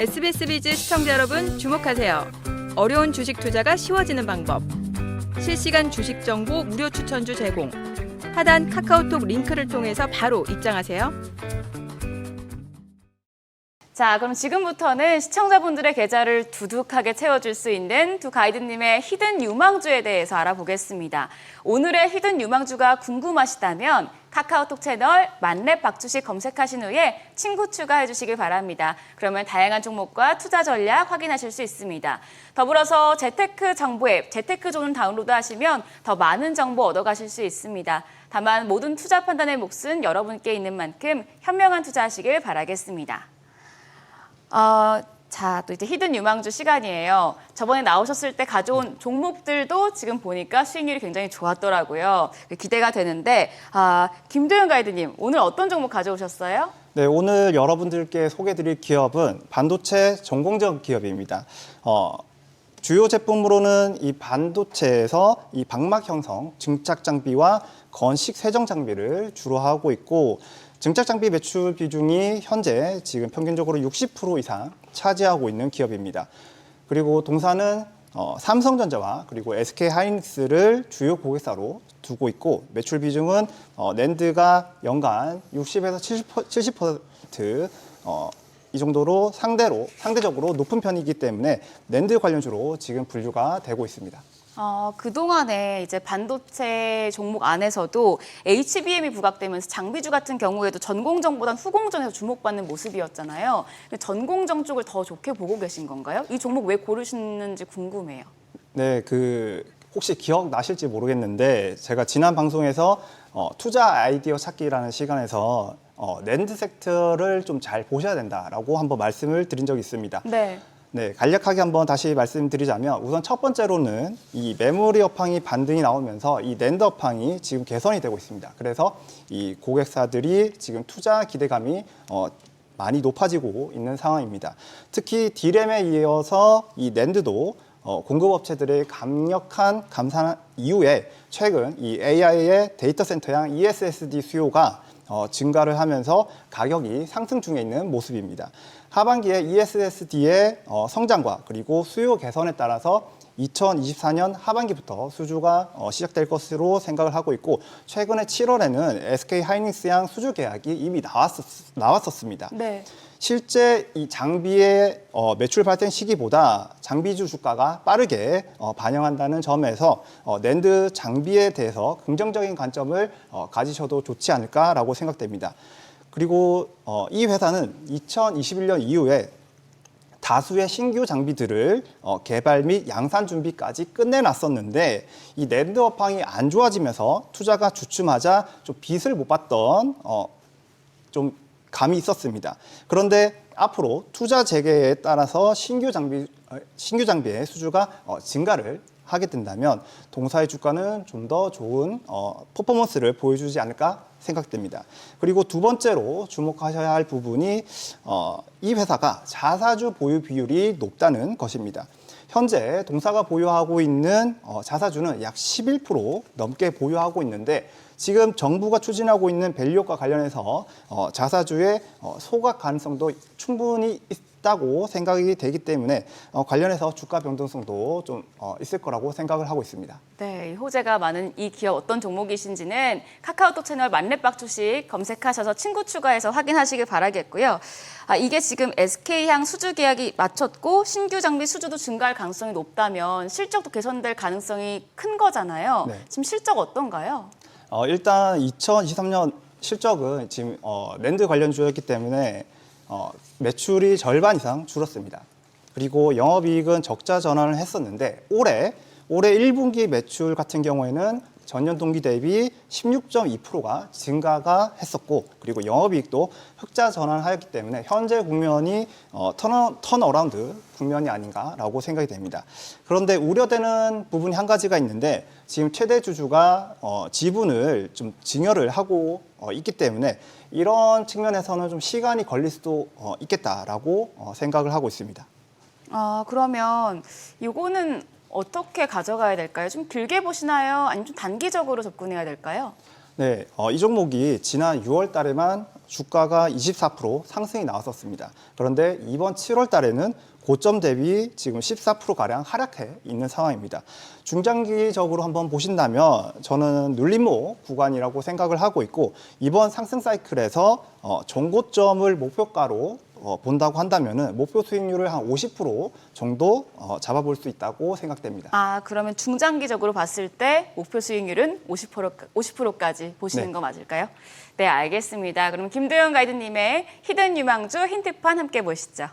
SBS 비즈 시청자 여러분 주목하세요. 어려운 주식 투자가 쉬워지는 방법. 실시간 주식 정보 무료 추천주 제공. 하단 카카오톡 링크를 통해서 바로 입장하세요. 자, 그럼 지금부터는 시청자분들의 계좌를 두둑하게 채워줄 수 있는 두 가이드님의 히든 유망주에 대해서 알아보겠습니다. 오늘의 히든 유망주가 궁금하시다면 카카오톡 채널 만렙 박주식 검색하신 후에 친구 추가해 주시길 바랍니다. 그러면 다양한 종목과 투자 전략 확인하실 수 있습니다. 더불어서 재테크 정보 앱 재테크존을 다운로드하시면 더 많은 정보 얻어가실 수 있습니다. 다만 모든 투자 판단의 몫은 여러분께 있는 만큼 현명한 투자하시길 바라겠습니다. 자, 또 이제 히든 유망주 시간이에요. 저번에 나오셨을 때 가져온 종목들도 지금 보니까 수익률이 굉장히 좋았더라고요. 기대가 되는데, 김도현 가이드님, 오늘 어떤 종목 가져오셨어요? 네, 오늘 여러분들께 소개해드릴 기업은 반도체 전공정 기업입니다. 주요 제품으로는 이 반도체에서 이 방막 형성 증착 장비와 건식 세정 장비를 주로 하고 있고, 증착 장비 매출 비중이 현재 지금 평균적으로 60% 이상 차지하고 있는 기업입니다. 그리고 동사는 삼성전자와 그리고 SK하이닉스를 주요 고객사로 두고 있고, 매출 비중은 낸드가 연간 60에서 70% 이 정도로 상대적으로 높은 편이기 때문에 낸드 관련주로 지금 분류가 되고 있습니다. 그동안에 이제 반도체 종목 안에서도 HBM이 부각되면서 장비주 같은 경우에도 전공정보단 후공정에서 주목받는 모습이었잖아요. 전공정 쪽을 더 좋게 보고 계신 건가요? 이 종목 왜 고르시는지 궁금해요. 네, 혹시 기억나실지 모르겠는데 제가 지난 방송에서 투자 아이디어 찾기라는 시간에서 낸드 섹터를 좀 잘 보셔야 된다라고 한번 말씀을 드린 적이 있습니다. 네, 간략하게 한번 다시 말씀드리자면 우선 첫 번째로는 이 메모리 업황이 반등이 나오면서 이 낸드 업황이 지금 개선이 되고 있습니다. 그래서 이 고객사들이 지금 투자 기대감이 많이 높아지고 있는 상황입니다. 특히 D램에 이어서 이 낸드도 공급업체들의 강력한 감산 이후에 최근 이 AI의 데이터 센터형 ESSD 수요가 증가를 하면서 가격이 상승 중에 있는 모습입니다. 하반기에 ESSD의 성장과 그리고 수요 개선에 따라서 2024년 하반기부터 수주가 시작될 것으로 생각을 하고 있고, 최근에 7월에는 SK하이닉스양 수주 계약이 이미 나왔었습니다. 네. 실제 이 장비의 매출 발생 시기보다 장비주 주가가 빠르게 반영한다는 점에서 낸드 장비에 대해서 긍정적인 관점을 가지셔도 좋지 않을까라고 생각됩니다. 그리고 이 회사는 2021년 이후에 다수의 신규 장비들을 개발 및 양산 준비까지 끝내놨었는데, 이 낸드 업황이 안 좋아지면서 투자가 주춤하자 좀 빚을 못 받던 좀 감이 있었습니다. 그런데 앞으로 투자 재개에 따라서 신규 장비의 수주가 증가를 하게 된다면 동사의 주가는 좀 더 좋은 퍼포먼스를 보여주지 않을까 생각됩니다. 그리고 두 번째로 주목하셔야 할 부분이 이 회사가 자사주 보유 비율이 높다는 것입니다. 현재 동사가 보유하고 있는 자사주는 약 11% 넘게 보유하고 있는데, 지금 정부가 추진하고 있는 밸류업과 관련해서 자사주의 소각 가능성도 충분히 있다고 생각이 되기 때문에 관련해서 주가 변동성도 좀 있을 거라고 생각을 하고 있습니다. 네, 호재가 많은 이 기업 어떤 종목이신지는 카카오톡 채널 만렙 박주식 검색하셔서 친구 추가해서 확인하시길 바라겠고요. 이게 지금 SK향 수주 계약이 마쳤고 신규 장비 수주도 증가할 가능성이 높다면 실적도 개선될 가능성이 큰 거잖아요. 네. 지금 실적 어떤가요? 일단 2023년 실적은 지금 낸드 관련주였기 때문에 매출이 절반 이상 줄었습니다. 그리고 영업이익은 적자 전환을 했었는데 올해 1분기 매출 같은 경우에는 전년 동기 대비 16.2%가 증가가 했었고, 그리고 영업이익도 흑자 전환하였기 때문에 현재 국면이 턴어라운드 국면이 아닌가라고 생각이 됩니다. 그런데 우려되는 부분이 한 가지가 있는데, 지금 최대 주주가 지분을 좀 증여를 하고 있기 때문에 이런 측면에서는 좀 시간이 걸릴 수도 있겠다라고 생각을 하고 있습니다. 그러면 이거는 어떻게 가져가야 될까요? 좀 길게 보시나요? 아니면 좀 단기적으로 접근해야 될까요? 네, 이 종목이 지난 6월 달에만 주가가 24% 상승이 나왔었습니다. 그런데 이번 7월 달에는 고점 대비 지금 14%가량 하락해 있는 상황입니다. 중장기적으로 한번 보신다면 저는 눌림목 구간이라고 생각을 하고 있고, 이번 상승 사이클에서 전고점을 목표가로 본다고 한다면 목표 수익률을 한 50% 정도 잡아볼 수 있다고 생각됩니다. 아, 그러면 중장기적으로 봤을 때 목표 수익률은 50%까지 보시는 네. 거 맞을까요? 네, 알겠습니다. 그럼 김도영 가이드님의 히든 유망주 힌트판 함께 보시죠.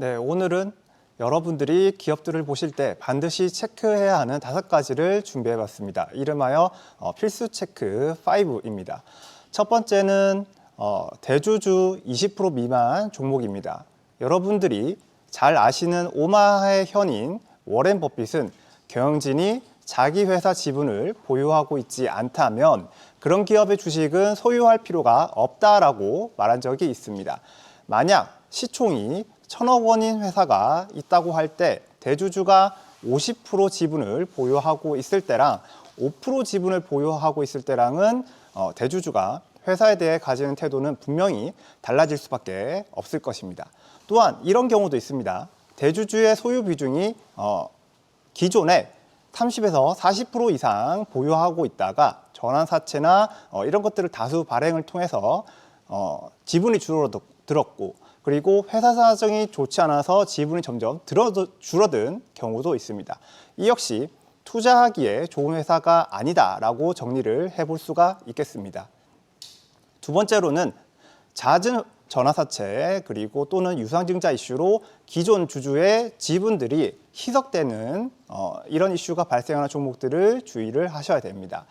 네, 오늘은 여러분들이 기업들을 보실 때 반드시 체크해야 하는 5가지를 준비해봤습니다. 이름하여 필수 체크 5입니다. 첫 번째는 대주주 20% 미만 종목입니다. 여러분들이 잘 아시는 오마하의 현인 워렌 버핏은 경영진이 자기 회사 지분을 보유하고 있지 않다면 그런 기업의 주식은 소유할 필요가 없다라고 말한 적이 있습니다. 만약 시총이 1,000억 원인 회사가 있다고 할 때 대주주가 50% 지분을 보유하고 있을 때랑 5% 지분을 보유하고 있을 때랑은 대주주가 회사에 대해 가지는 태도는 분명히 달라질 수밖에 없을 것입니다. 또한 이런 경우도 있습니다. 대주주의 소유 비중이 기존에 30에서 40% 이상 보유하고 있다가 전환사채나 이런 것들을 다수 발행을 통해서 지분이 줄어들었고, 그리고 회사 사정이 좋지 않아서 지분이 점점 줄어든 경우도 있습니다. 이 역시 투자하기에 좋은 회사가 아니다라고 정리를 해볼 수가 있겠습니다. 두 번째로는 잦은 전환사채 그리고 또는 유상증자 이슈로 기존 주주의 지분들이 희석되는 이런 이슈가 발생하는 종목들을 주의를 하셔야 됩니다.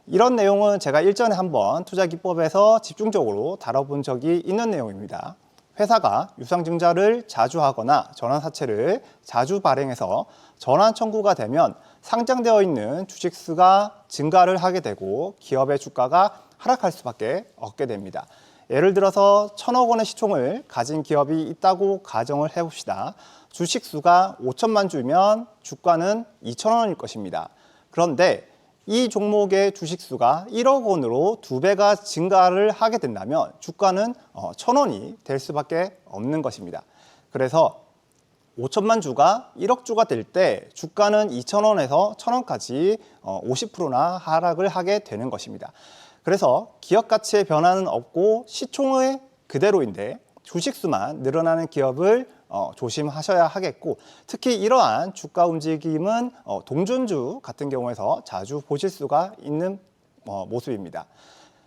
이런 내용은 제가 일전에 한번 투자기법에서 집중적으로 다뤄본 적이 있는 내용입니다. 회사가 유상증자를 자주 하거나 전환사채를 자주 발행해서 전환 청구가 되면 상장되어 있는 주식수가 증가를 하게 되고 기업의 주가가 하락할 수밖에 없게 됩니다. 예를 들어서 1,000억 원의 시총을 가진 기업이 있다고 가정을 해봅시다. 주식수가 5천만 주면 주가는 2,000원일 것입니다. 그런데 이 종목의 주식수가 1억 원으로 2배가 증가를 하게 된다면 주가는 1,000원이 될 수밖에 없는 것입니다. 그래서 5천만 주가 1억 주가 될 때 주가는 2,000원에서 1,000원까지 50%나 하락을 하게 되는 것입니다. 그래서 기업 가치의 변화는 없고 시총의 그대로인데 주식수만 늘어나는 기업을 조심하셔야 하겠고, 특히 이러한 주가 움직임은 동전주 같은 경우에서 자주 보실 수가 있는 모습입니다.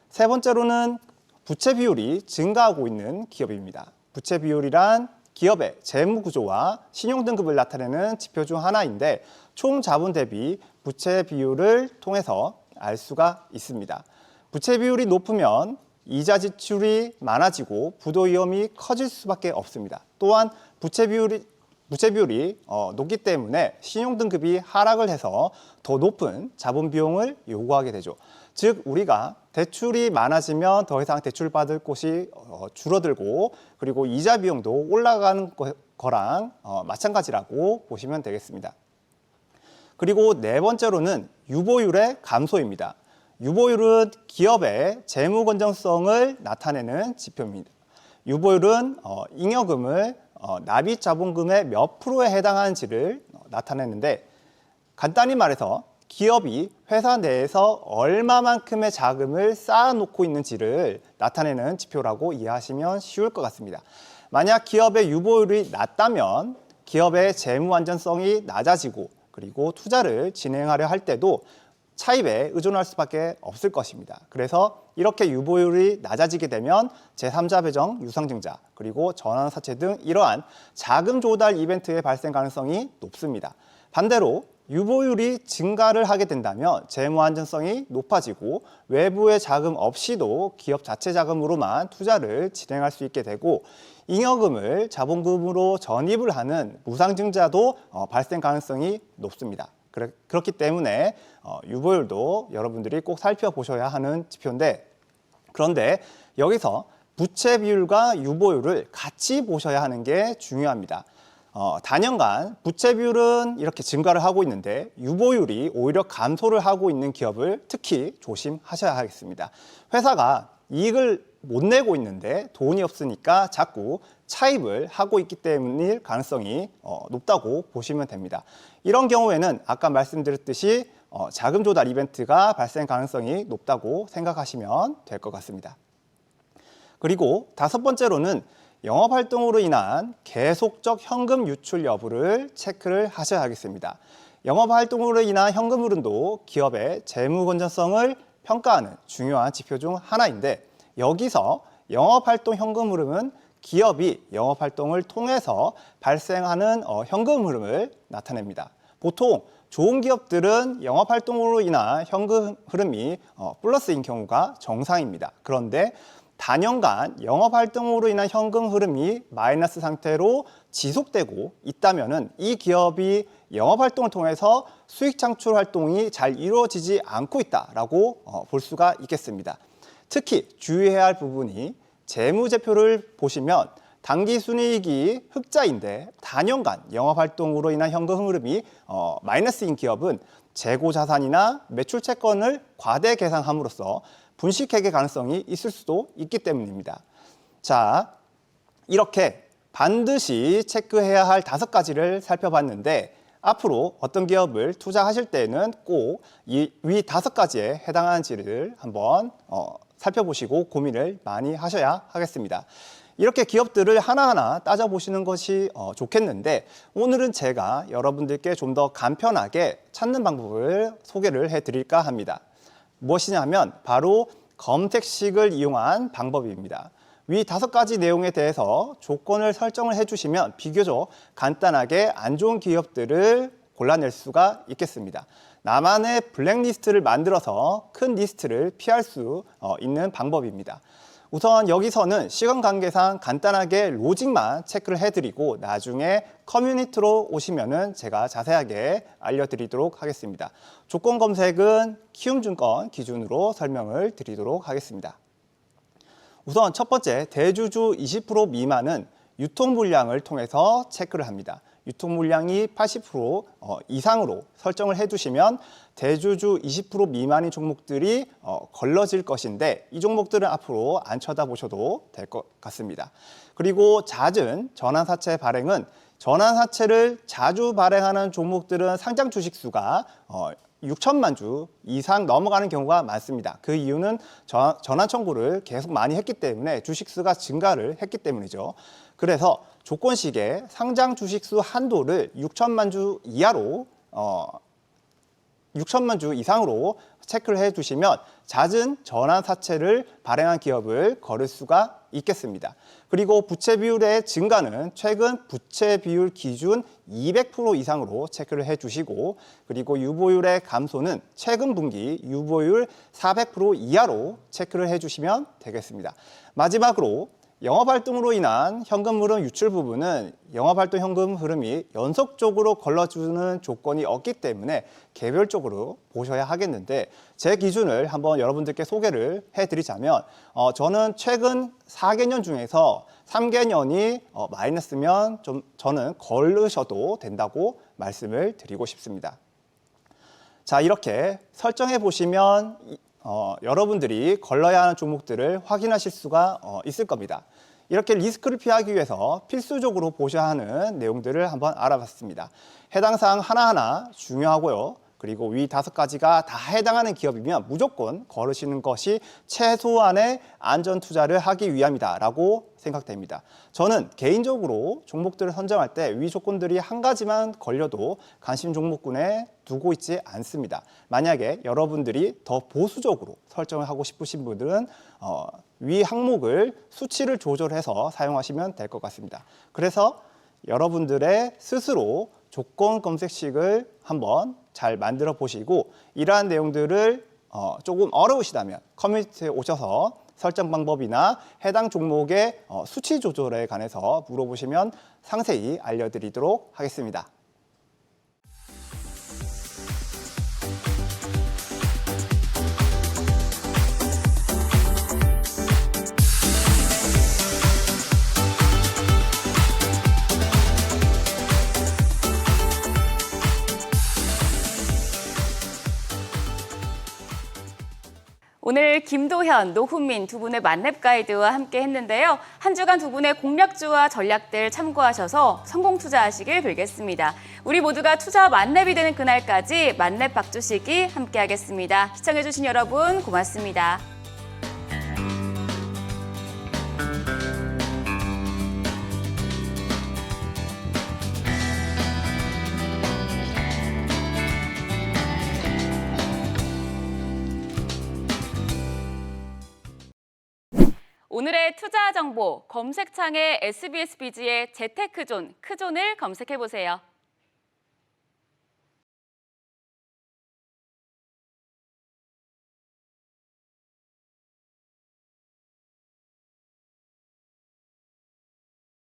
세 번째로는 부채 비율이 증가하고 있는 기업입니다. 부채 비율이란 기업의 재무 구조와 신용 등급을 나타내는 지표 중 하나인데 총 자본 대비 부채 비율을 통해서 알 수가 있습니다. 부채 비율이 높으면 이자 지출이 많아지고 부도 위험이 커질 수밖에 없습니다. 또한 부채 비율이 높기 때문에 신용 등급이 하락을 해서 더 높은 자본 비용을 요구하게 되죠. 즉 우리가 대출이 많아지면 더 이상 대출 받을 곳이 줄어들고, 그리고 이자 비용도 올라가는 거랑 마찬가지라고 보시면 되겠습니다. 그리고 네 번째로는 유보율의 감소입니다. 유보율은 기업의 재무 건전성을 나타내는 지표입니다. 유보율은 잉여금을 납입 자본금의 몇 프로에 해당하는지를 나타내는데, 간단히 말해서 기업이 회사 내에서 얼마만큼의 자금을 쌓아놓고 있는지를 나타내는 지표라고 이해하시면 쉬울 것 같습니다. 만약 기업의 유보율이 낮다면 기업의 재무 안전성이 낮아지고, 그리고 투자를 진행하려 할 때도 차입에 의존할 수밖에 없을 것입니다. 그래서 이렇게 유보율이 낮아지게 되면 제3자 배정, 유상증자, 그리고 전환사채 등 이러한 자금 조달 이벤트의 발생 가능성이 높습니다. 반대로 유보율이 증가를 하게 된다면 재무 안전성이 높아지고 외부의 자금 없이도 기업 자체 자금으로만 투자를 진행할 수 있게 되고 잉여금을 자본금으로 전입을 하는 무상증자도 발생 가능성이 높습니다. 그렇기 때문에 유보율도 여러분들이 꼭 살펴보셔야 하는 지표인데, 그런데 여기서 부채 비율과 유보율을 같이 보셔야 하는 게 중요합니다. 단연간 부채 비율은 이렇게 증가를 하고 있는데 유보율이 오히려 감소를 하고 있는 기업을 특히 조심하셔야 하겠습니다. 회사가 이익을 못 내고 있는데 돈이 없으니까 자꾸 차입을 하고 있기 때문일 가능성이 높다고 보시면 됩니다. 이런 경우에는 아까 말씀드렸듯이 자금 조달 이벤트가 발생 가능성이 높다고 생각하시면 될 것 같습니다. 그리고 다섯 번째로는 영업활동으로 인한 계속적 현금 유출 여부를 체크를 하셔야 하겠습니다. 영업활동으로 인한 현금 흐름도 기업의 재무 건전성을 평가하는 중요한 지표 중 하나인데, 여기서 영업활동 현금 흐름은 기업이 영업활동을 통해서 발생하는 현금 흐름을 나타냅니다. 보통 좋은 기업들은 영업활동으로 인한 현금 흐름이 플러스인 경우가 정상입니다. 그런데 단연간 영업활동으로 인한 현금 흐름이 마이너스 상태로 지속되고 있다면 이 기업이 영업활동을 통해서 수익 창출 활동이 잘 이루어지지 않고 있다라고 볼 수가 있겠습니다. 특히 주의해야 할 부분이 재무제표를 보시면 당기순이익이 흑자인데 단연간 영업활동으로 인한 현금 흐름이 마이너스인 기업은 재고자산이나 매출채권을 과대 계산함으로써 분식회계 가능성이 있을 수도 있기 때문입니다. 자, 이렇게 반드시 체크해야 할 5가지를 살펴봤는데 앞으로 어떤 기업을 투자하실 때는 꼭 이 위 5가지에 해당하는지를 한번 살펴보시고 고민을 많이 하셔야 하겠습니다. 이렇게 기업들을 하나하나 따져보시는 것이 좋겠는데, 오늘은 제가 여러분들께 좀 더 간편하게 찾는 방법을 소개를 해드릴까 합니다. 무엇이냐면 바로 검색식을 이용한 방법입니다. 위 5가지 내용에 대해서 조건을 설정을 해주시면 비교적 간단하게 안 좋은 기업들을 골라낼 수가 있겠습니다. 나만의 블랙리스트를 만들어서 큰 리스트를 피할 수 있는 방법입니다. 우선 여기서는 시간 관계상 간단하게 로직만 체크를 해드리고 나중에 커뮤니티로 오시면은 제가 자세하게 알려드리도록 하겠습니다. 조건 검색은 키움증권 기준으로 설명을 드리도록 하겠습니다. 우선 첫 번째, 대주주 20% 미만은 유통 물량을 통해서 체크를 합니다. 유통 물량이 80% 이상으로 설정을 해두시면 대주주 20% 미만인 종목들이 걸러질 것인데, 이 종목들은 앞으로 안 쳐다보셔도 될 것 같습니다. 그리고 잦은 전환사채 발행은 전환사채를 자주 발행하는 종목들은 상장 주식 수가 6천만 주 이상 넘어가는 경우가 많습니다. 그 이유는 전환 청구를 계속 많이 했기 때문에 주식수가 증가를 했기 때문이죠. 그래서 조건식의 상장 주식수 한도를 6천만 주 이하로 6천만 주 이상으로 체크를 해두시면 잦은 전환사채를 발행한 기업을 거를 수가 있겠습니다. 그리고 부채 비율의 증가는 최근 부채 비율 기준 200% 이상으로 체크를 해주시고, 그리고 유보율의 감소는 최근 분기 유보율 400% 이하로 체크를 해주시면 되겠습니다. 마지막으로 영업활동으로 인한 현금 흐름 유출 부분은 영업활동 현금 흐름이 연속적으로 걸러주는 조건이 없기 때문에 개별적으로 보셔야 하겠는데, 제 기준을 한번 여러분들께 소개를 해드리자면 저는 최근 4개년 중에서 3개년이 마이너스면 저는 걸으셔도 된다고 말씀을 드리고 싶습니다. 자, 이렇게 설정해 보시면 여러분들이 걸러야 하는 종목들을 확인하실 수가 있을 겁니다. 이렇게 리스크를 피하기 위해서 필수적으로 보셔야 하는 내용들을 한번 알아봤습니다. 해당 사항 하나하나 중요하고요. 그리고 위 5가지가 다 해당하는 기업이면 무조건 걸으시는 것이 최소한의 안전 투자를 하기 위함이다라고 생각됩니다. 저는 개인적으로 종목들을 선정할 때 위 조건들이 한 가지만 걸려도 관심 종목군에 두고 있지 않습니다. 만약에 여러분들이 더 보수적으로 설정을 하고 싶으신 분들은 위 항목을 수치를 조절해서 사용하시면 될 것 같습니다. 그래서 여러분들의 스스로 조건 검색식을 한번 잘 만들어 보시고 이러한 내용들을 조금 어려우시다면 커뮤니티에 오셔서 설정 방법이나 해당 종목의 수치 조절에 관해서 물어보시면 상세히 알려드리도록 하겠습니다. 오늘 김도현, 노훈민 두 분의 만렙 가이드와 함께 했는데요. 한 주간 두 분의 공략주와 전략들 참고하셔서 성공 투자하시길 빌겠습니다. 우리 모두가 투자 만렙이 되는 그날까지 만렙 박주식이 함께하겠습니다. 시청해주신 여러분 고맙습니다. 오늘의 투자 정보 검색창에 SBS 비즈의 재테크존, 크존을 검색해보세요.